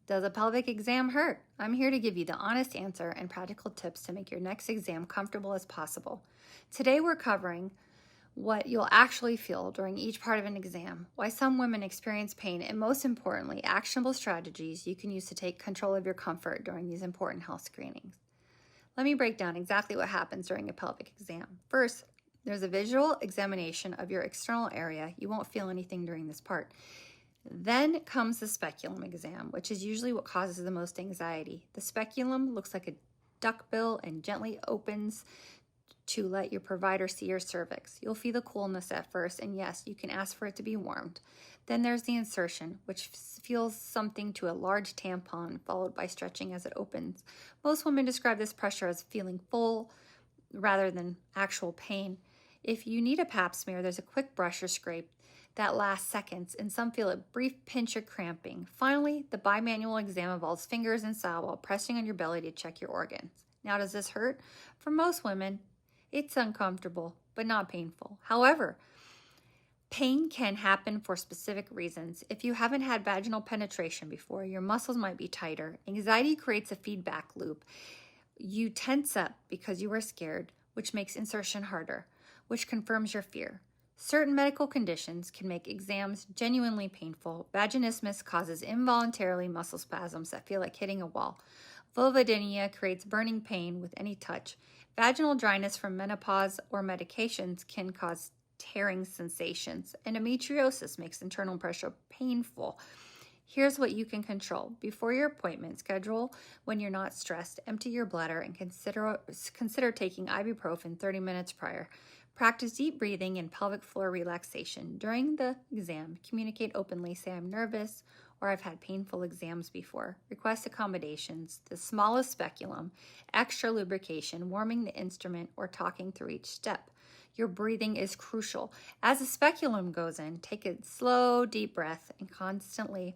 Does a pelvic exam hurt? I'm here to give you the honest answer and practical tips to make your next exam comfortable as possible. Today we're covering what you'll actually feel during each part of an exam, why some women experience pain, and most importantly, actionable strategies you can use to take control of your comfort during these important health screenings. Let me break down exactly what happens during a pelvic exam. First, there's a visual examination of your external area. You won't feel anything during this part. Then comes the speculum exam, which is usually what causes the most anxiety. The speculum looks like a duckbill and gently opens to let your provider see your cervix. You'll feel the coolness at first, and yes, you can ask for it to be warmed. Then there's the insertion, which feels something to a large tampon, followed by stretching as it opens. Most women describe this pressure as feeling full rather than actual pain. If you need a pap smear, there's a quick brush or scrape that lasts seconds, and some feel a brief pinch or cramping. Finally, the bimanual exam involves fingers inside while pressing on your belly to check your organs. Now, does this hurt? For most women, it's uncomfortable, but not painful. However, pain can happen for specific reasons. If you haven't had vaginal penetration before, your muscles might be tighter. Anxiety creates a feedback loop. You tense up because you are scared, which makes insertion harder, which confirms your fear. Certain medical conditions can make exams genuinely painful. Vaginismus causes involuntarily muscle spasms that feel like hitting a wall. Vulvodynia creates burning pain with any touch. Vaginal dryness from menopause or medications can cause tearing sensations. Endometriosis makes internal pressure painful. Here's what you can control. Before your appointment, schedule when you're not stressed, empty your bladder, and consider taking ibuprofen 30 minutes prior. Practice deep breathing and pelvic floor relaxation. During the exam, communicate openly. Say, I'm nervous, or I've had painful exams before. Request accommodations, the smallest speculum, extra lubrication, warming the instrument, or talking through each step. Your breathing is crucial. As the speculum goes in, take a slow, deep breath and consciously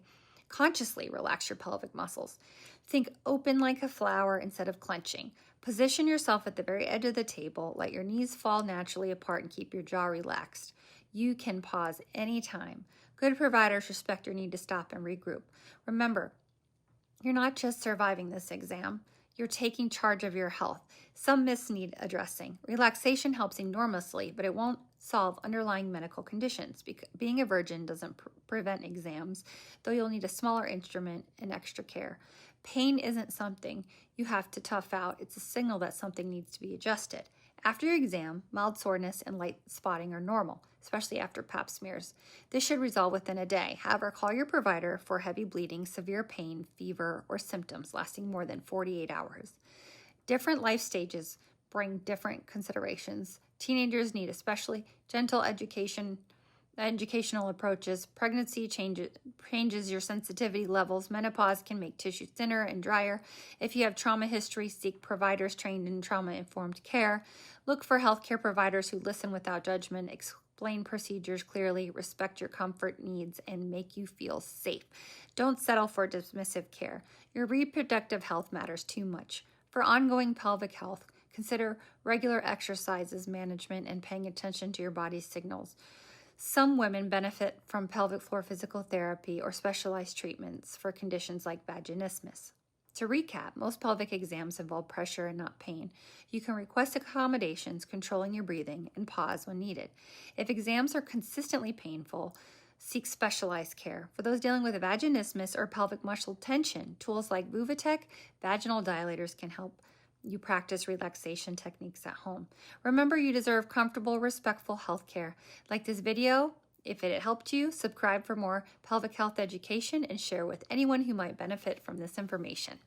relax your pelvic muscles. Think open like a flower instead of clenching. Position yourself at the very edge of the table. Let your knees fall naturally apart and keep your jaw relaxed. You can pause anytime. Good providers respect your need to stop and regroup. Remember, you're not just surviving this exam. You're taking charge of your health. Some myths need addressing. Relaxation helps enormously, but it won't solve underlying medical conditions. Being a virgin doesn't prevent exams, though you'll need a smaller instrument and extra care. Pain isn't something you have to tough out. It's a signal that something needs to be adjusted. After your exam, mild soreness and light spotting are normal, especially after pap smears. This should resolve within a day. However, call your provider for heavy bleeding, severe pain, fever, or symptoms lasting more than 48 hours. Different life stages bring different considerations. Teenagers need especially gentle educational approaches. Pregnancy changes your sensitivity levels. Menopause can make tissue thinner and drier. If you have trauma history, seek providers trained in trauma-informed care. Look for healthcare providers who listen without judgment, explain procedures clearly, respect your comfort needs, and make you feel safe. Don't settle for dismissive care. Your reproductive health matters too much. For ongoing pelvic health, consider regular exercises, management, and paying attention to your body's signals. Some women benefit from pelvic floor physical therapy or specialized treatments for conditions like vaginismus. To recap, most pelvic exams involve pressure and not pain. You can request accommodations, controlling your breathing, and pause when needed. If exams are consistently painful, seek specialized care. For those dealing with vaginismus or pelvic muscle tension, tools like VuVatech vaginal dilators can help you practice relaxation techniques at home. Remember, you deserve comfortable, respectful health care. Like this video, if it helped you, subscribe for more pelvic health education and share with anyone who might benefit from this information.